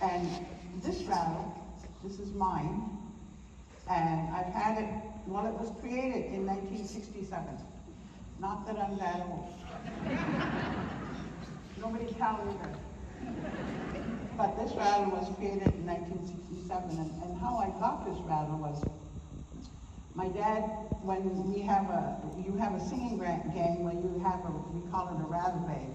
And this rattle, this is mine, and I've had it, well, it was created in 1967. Not that I'm that old. Nobody tell either. But this rattle was created in 1967, and how I got this rattle was, my dad, when you have a singing gang where you have we call it a rattle bag.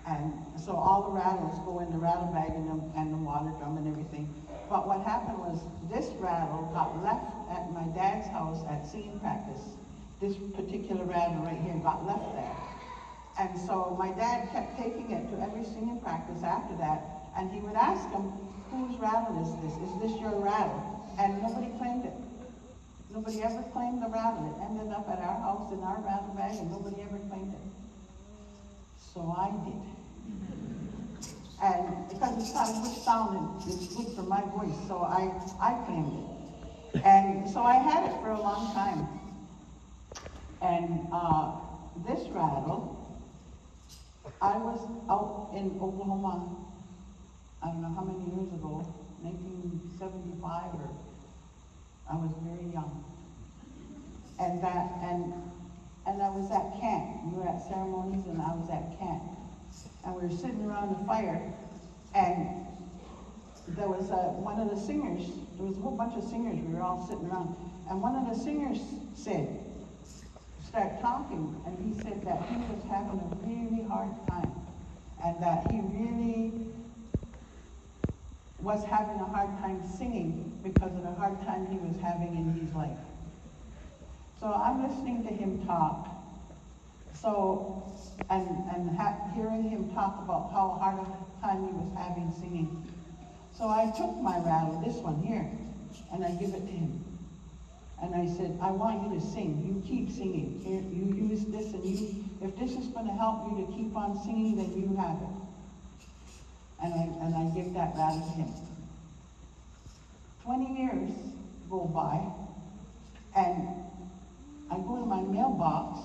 And so all the rattles go in the rattle bag and the water drum and everything. But what happened was this rattle got left at my dad's house at singing practice. This particular rattle right here got left there. And so my dad kept taking it to every singing practice after that, and he would ask him, whose rattle is this? Is this your rattle? And nobody claimed it. Nobody ever claimed the rattle. It ended up at our house in our rattle bag, and nobody ever claimed it. So I did. And because it's got a good sound and it's good for my voice, so I claimed it. And so I had it for a long time. And this rattle, I was out in Oklahoma, I don't know how many years ago, 1975, or I was very young. And I was at camp. We were at ceremonies and I was at camp. And we were sitting around the fire, and there was one of the singers, there was a whole bunch of singers, we were all sitting around, and one of the singers started talking, and he said that he was having a really hard time, and that he really was having a hard time singing because of the hard time he was having in his life. So I'm listening to him talk, hearing him talk about how hard a time he was having singing. So I took my rattle, this one here, and I give it to him. And I said, I want you to sing. You keep singing. Here, you use this, and if this is going to help you to keep on singing, then you have it. And I give that rattle to him. 20 years go by, and I go to my mailbox,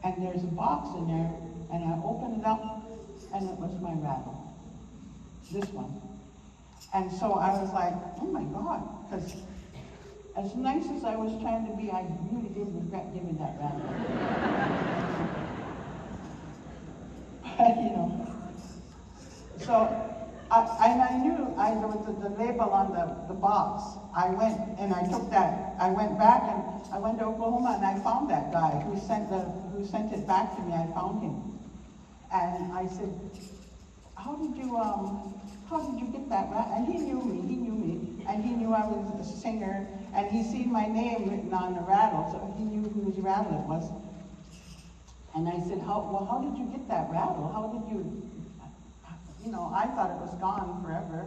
and there's a box in there, and I open it up, and it was my rattle. This one. And so I was like, oh my God, because as nice as I was trying to be, I really did regret giving that rattle. But, so I knew there was the label on the box. I went and I took that. I went back and I went to Oklahoma and I found that guy who sent it back to me. I found him, and I said, "How did you get that rattle?" And he knew me, and he knew I was a singer, and he seen my name written on the rattle, so he knew whose rattle it was. And I said, how did you get that rattle? How did you? I thought it was gone forever.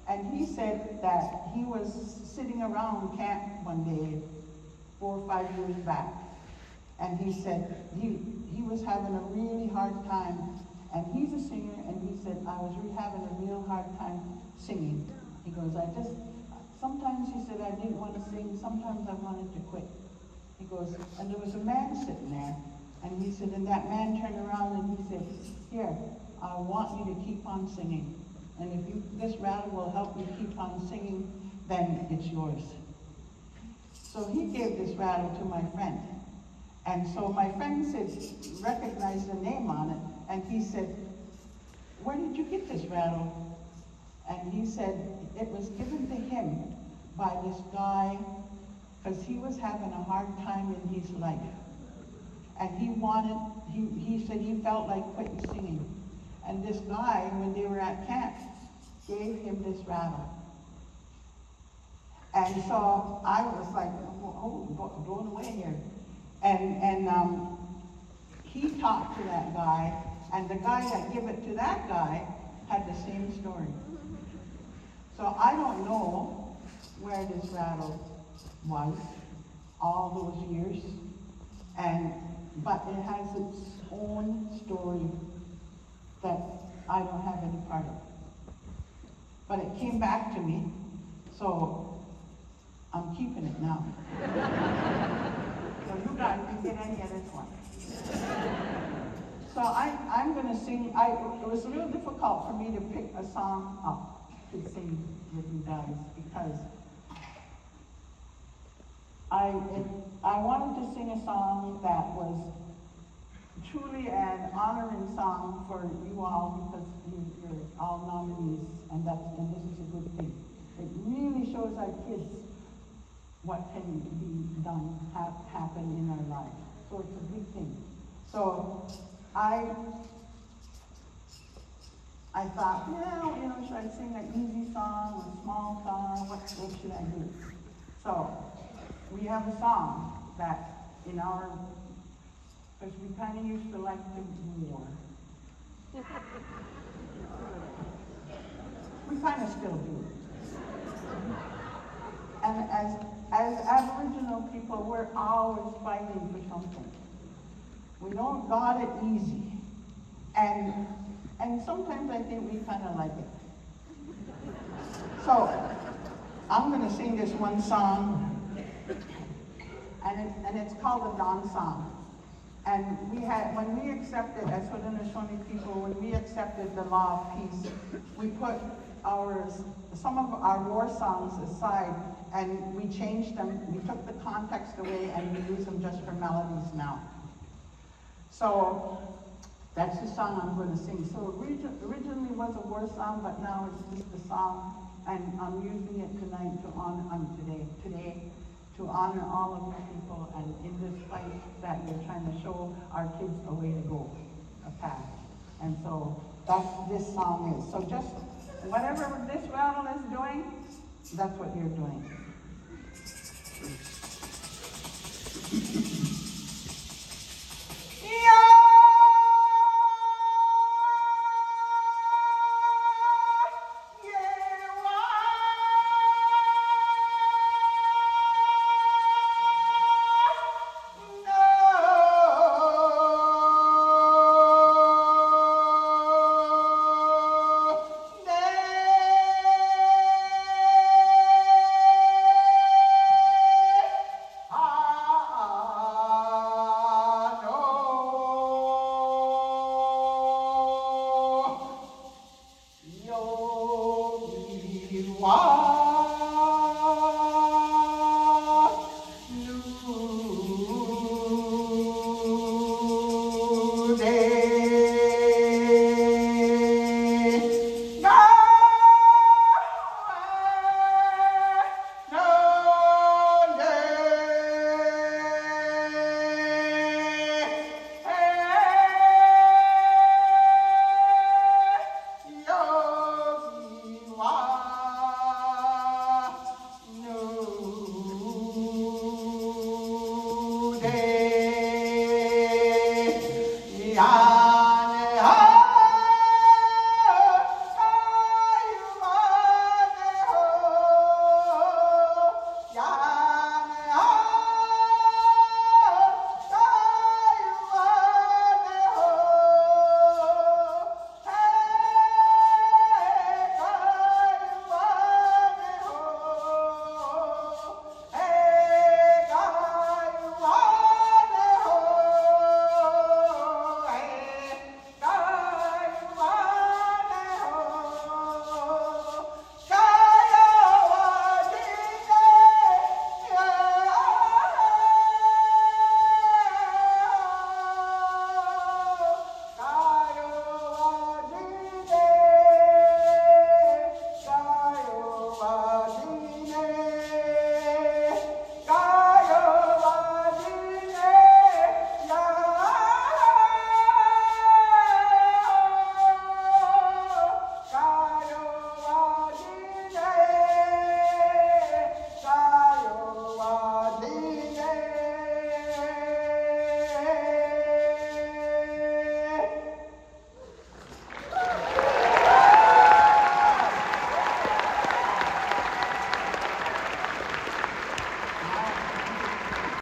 And he said that he was sitting around camp one day, 4 or 5 years back. And he said he was having a really hard time. And he's a singer, and he said, I was really having a real hard time singing. He goes, sometimes he said, I didn't want to sing, sometimes I wanted to quit. He goes, and there was a man sitting there. And he said, and that man turned around and he said, here, I want you to keep on singing. And if this rattle will help you keep on singing, then it's yours. So he gave this rattle to my friend. And so my friend said, recognized the name on it, and he said, where did you get this rattle? And he said, it was given to him by this guy, because he was having a hard time in his life. And he said he felt like quitting singing. And this guy, when they were at camp, gave him this rattle. And so I was like, going away here. And he talked to that guy, and the guy that gave it to that guy had the same story. So I don't know where this rattle was all those years, but it has its own story that I don't have any part of. But it came back to me, so I'm keeping it now. So you guys can get any of this one. So I'm going to sing. It was real difficult for me to pick a song up to sing with you guys because I wanted to sing a song that was truly an honoring song for you all because you're all nominees, and this is a good thing. It really shows our kids what can be done, happen in our lives. So it's a big thing. So I thought, should I sing an easy song, a small song? What should I do? So we have a song that because we kind of used to like to war. We kind of still do. And as Aboriginal people, we're always fighting for something. We don't got it easy. And sometimes I think we kind of like it. So, I'm going to sing this one song, and it's called the Dawn Song. And when we accepted, as Haudenosaunee people, when we accepted the law of peace, we put some of our war songs aside, and we changed them. We took the context away, and we use them just for melodies now. So that's the song I'm going to sing. So originally was a war song, but now it's just a song, and I'm using it tonight to honor today to honor all of you people, and in this fight that we're trying to show our kids a way to go, a path. And so that's this song is. So just whatever this rattle is doing, that's what you're doing. Wow.